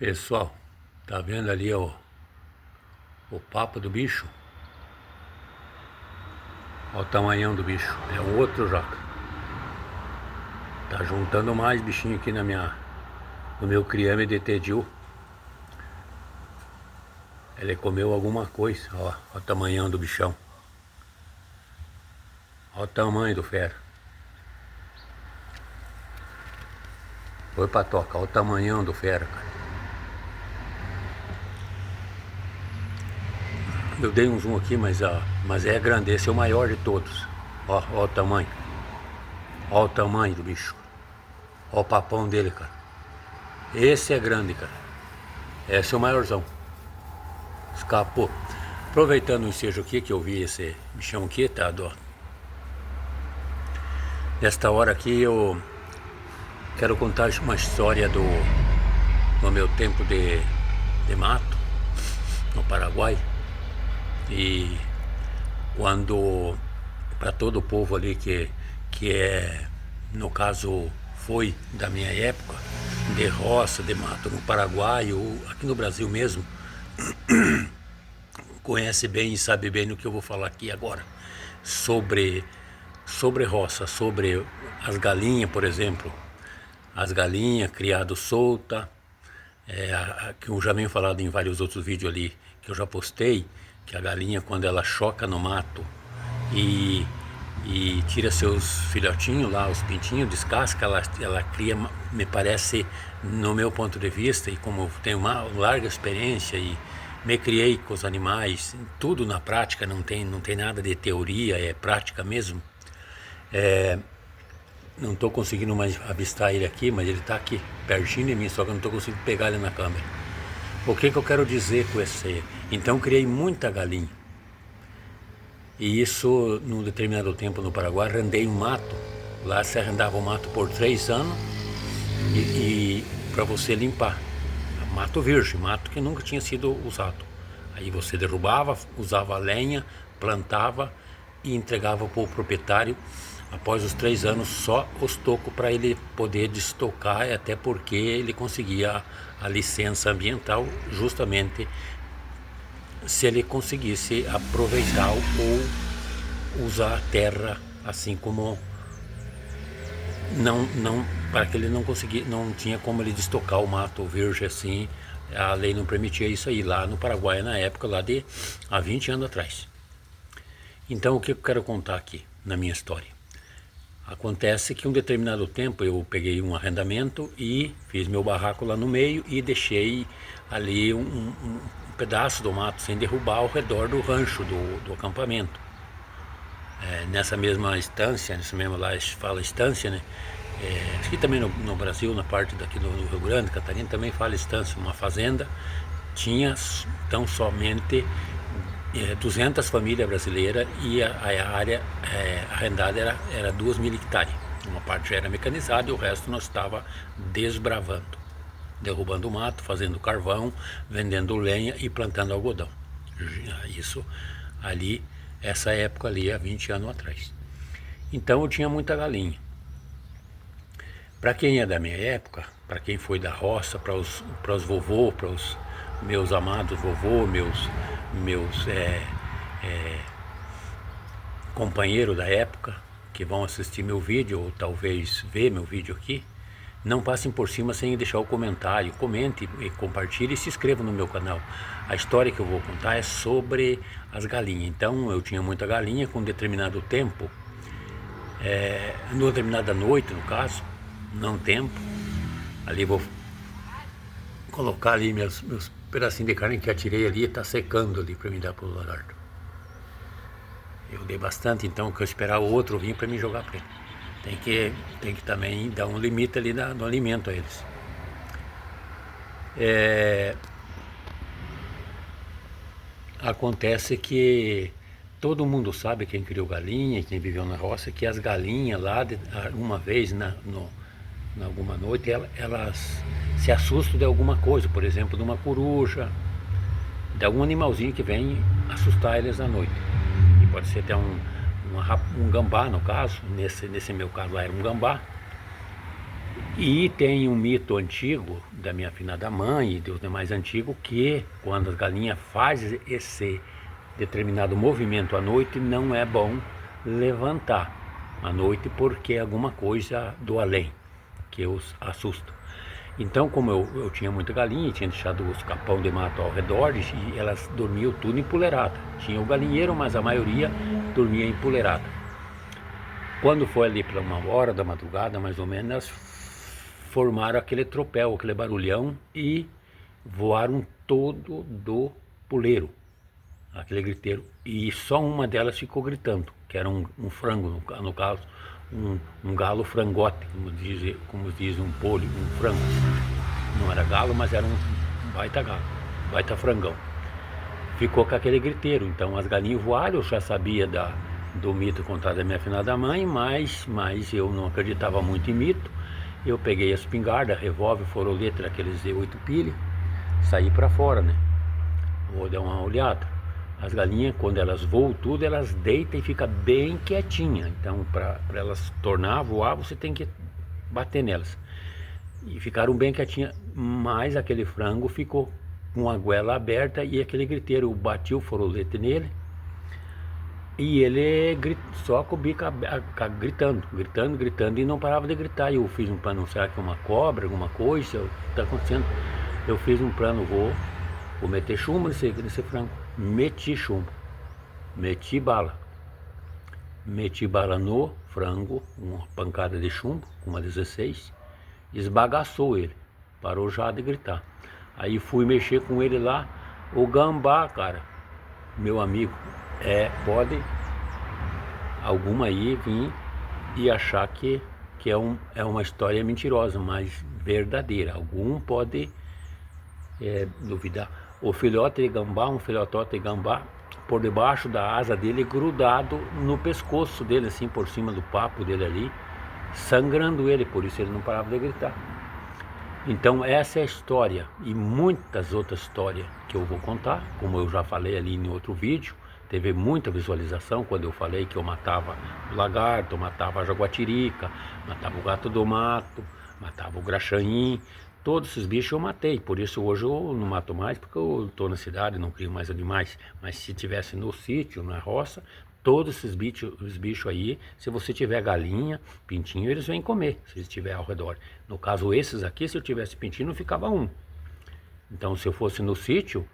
Pessoal, tá vendo ali o papo do bicho? Olha o tamanhão do bicho, é um outro jaca. Tá juntando mais bichinho aqui no meu criame de tediu. Ele comeu alguma coisa, ó o tamanhão do bichão. Olha o tamanho do fera. Foi pra toca, olha o tamanhão do fera, cara. Eu dei um zoom aqui, mas é grande, esse é o maior de todos. Ó o tamanho. Ó o tamanho do bicho. Ó o papão dele, cara. Esse é grande, cara. Esse é o maiorzão. Escapou. Aproveitando o ensejo aqui, que eu vi esse bichão aqui, tá? Nesta hora aqui eu quero contar uma história do meu tempo de mato, no Paraguai. E quando, para todo o povo ali que é, no caso, foi da minha época, de roça, de mato no Paraguai ou aqui no Brasil mesmo, conhece bem e sabe bem no que eu vou falar aqui agora, sobre roça, sobre as galinhas, por exemplo, as galinhas criadas solta, que eu já venho falado em vários outros vídeos ali que eu já postei, que a galinha, quando ela choca no mato e tira seus filhotinhos lá, os pintinhos, descasca, ela cria, me parece, no meu ponto de vista, e como eu tenho uma larga experiência e me criei com os animais, tudo na prática, não tem nada de teoria, é prática mesmo. Não estou conseguindo mais avistar ele aqui, mas ele está aqui, pertinho de mim, só que eu não estou conseguindo pegar ele na câmera. O que eu quero dizer com esse? Então, criei muita galinha. E isso, num determinado tempo no Paraguai, arrendei um mato. Lá se arrendava o mato por 3 anos e para você limpar. Mato virgem, mato que nunca tinha sido usado. Aí você derrubava, usava a lenha, plantava e entregava para o proprietário. Após os 3 anos, só os tocos para ele poder destocar, até porque ele conseguia a licença ambiental justamente se ele conseguisse aproveitar ou usar a terra assim como não para que ele não conseguia, não tinha como ele destocar o mato virgem assim, a lei não permitia isso aí lá no Paraguai na época lá de há 20 anos atrás. Então o que eu quero contar aqui na minha história? Acontece que um determinado tempo eu peguei um arrendamento e fiz meu barraco lá no meio e deixei ali um pedaço do mato sem derrubar ao redor do rancho, do acampamento. Nessa mesma estância, nessa mesma lá fala estância, né? Aqui também no Brasil, na parte daqui do Rio Grande, Catarina, também fala estância, uma fazenda, tinha tão somente 200 famílias brasileiras e a área arrendada era 2.000 hectares. Uma parte já era mecanizada e o resto nós estava desbravando, derrubando o mato, fazendo carvão, vendendo lenha e plantando algodão. Isso ali, essa época ali, há 20 anos atrás. Então eu tinha muita galinha. Para quem é da minha época, para quem foi da roça, para os vovô, para os meus amados vovô, meus companheiros da época que vão assistir meu vídeo ou talvez ver meu vídeo aqui, não passem por cima sem deixar o comentário, comente e compartilhe e se inscreva no meu canal. A história que eu vou contar é sobre as galinhas. Então eu tinha muita galinha com um determinado tempo, numa determinada noite no caso, não tempo, ali vou colocar ali meus pedacinhos de carne que atirei ali, está secando ali para me dar para o lagarto. Eu dei bastante, então que eu esperar o outro vir para me jogar para ele. Tem que também dar um limite ali no alimento a eles. Acontece que todo mundo sabe, quem criou galinha, quem viveu na roça, que as galinhas lá, uma vez alguma noite, elas se assustam de alguma coisa, por exemplo, de uma coruja, de algum animalzinho que vem assustar eles à noite. E pode ser até um gambá, no caso, nesse meu caso lá era um gambá. E tem um mito antigo da minha afinada mãe e dos demais antigos que quando as galinhas fazem esse determinado movimento à noite não é bom levantar à noite porque é alguma coisa do além que os assusta. Então, como eu tinha muita galinha e tinha deixado os capão de mato ao redor e elas dormiam tudo empoleirada. Tinha o galinheiro, mas a maioria dormia empoleirada. Quando foi ali para 1 hora da madrugada, mais ou menos, elas formaram aquele tropel, aquele barulhão e voaram todo do puleiro, aquele griteiro. E só uma delas ficou gritando, que era um frango, no caso, um galo frangote, como diz um polho, um frango. Não era galo, mas era um baita galo, baita frangão. Ficou com aquele griteiro. Então as galinhas voaram, eu já sabia do mito contado da minha afinada mãe, mas eu não acreditava muito em mito. Eu peguei a espingarda, revólver, foroleta, aqueles Z8 pilha, saí para fora, né? Vou dar uma olhada. As galinhas, quando elas voam tudo, elas deitam e ficam bem quietinha. Então, para elas tornar a voar, você tem que bater nelas. E ficaram bem quietinhas, mas aquele frango ficou com a goela aberta e aquele griteiro, eu bati o forolete nele. E ele só com o bico gritando e não parava de gritar. E eu fiz um plano, será que é uma cobra, alguma coisa? O que está acontecendo? Eu fiz um plano, vou meter chumbo nesse frango. Meti chumbo, meti bala no frango, uma pancada de chumbo, uma 16, esbagaçou ele, parou já de gritar. Aí fui mexer com ele lá, o gambá, cara, meu amigo, pode alguma aí vir e achar que é uma história mentirosa, mas verdadeira. Algum pode duvidar. O filhote de gambá, um filhotote de gambá, por debaixo da asa dele, grudado no pescoço dele, assim, por cima do papo dele ali, sangrando ele, por isso ele não parava de gritar. Então essa é a história e muitas outras histórias que eu vou contar, como eu já falei ali em outro vídeo. Teve muita visualização quando eu falei que eu matava o lagarto, matava a jaguatirica, matava o gato do mato, matava o graxaim. Todos esses bichos eu matei, por isso hoje eu não mato mais, porque eu estou na cidade, não crio mais animais. Mas se tivesse no sítio, na roça, todos esses bichos aí, se você tiver galinha, pintinho, eles vêm comer, se estiver ao redor. No caso esses aqui, se eu tivesse pintinho, não ficava um. Então se eu fosse no sítio,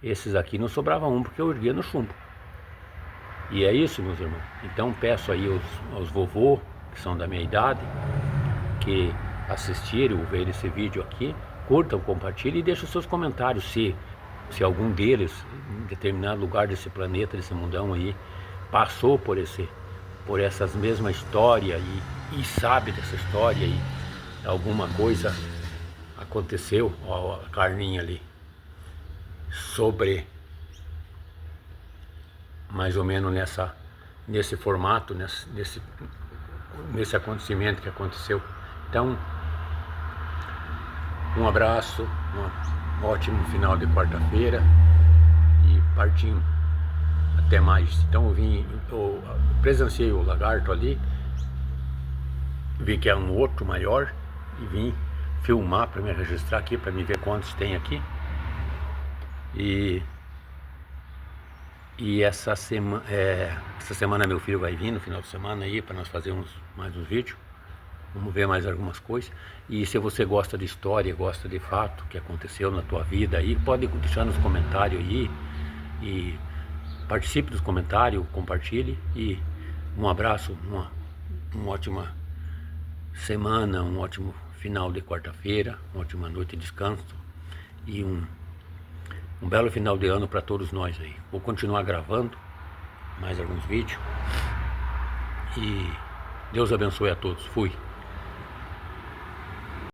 esses aqui não sobrava um, porque eu erguia no chumbo. E é isso, meus irmãos. Então peço aí aos vovô, que são da minha idade, que assistirem ou verem esse vídeo aqui, curtam, compartilhem e deixem os seus comentários se algum deles, em determinado lugar desse planeta, desse mundão aí, passou por essas mesmas histórias e sabe dessa história e alguma coisa aconteceu, ó, a Carlinha ali, sobre mais ou menos nesse formato, nesse acontecimento que aconteceu. Então, um abraço, um ótimo final de quarta-feira e partimos. Até mais. Então eu presenciei o lagarto ali, vi que é um outro maior e vim filmar para me registrar aqui, para me ver quantos tem aqui. E essa semana meu filho vai vir no final de semana aí para nós fazermos mais uns vídeos. Vamos ver mais algumas coisas. E se você gosta de história, gosta de fato que aconteceu na tua vida aí, pode deixar nos comentários aí e participe dos comentários, compartilhe. E um abraço, uma ótima semana, um ótimo final de quarta-feira, uma ótima noite de descanso e um belo final de ano para todos nós aí. Vou continuar gravando mais alguns vídeos e Deus abençoe a todos. Fui.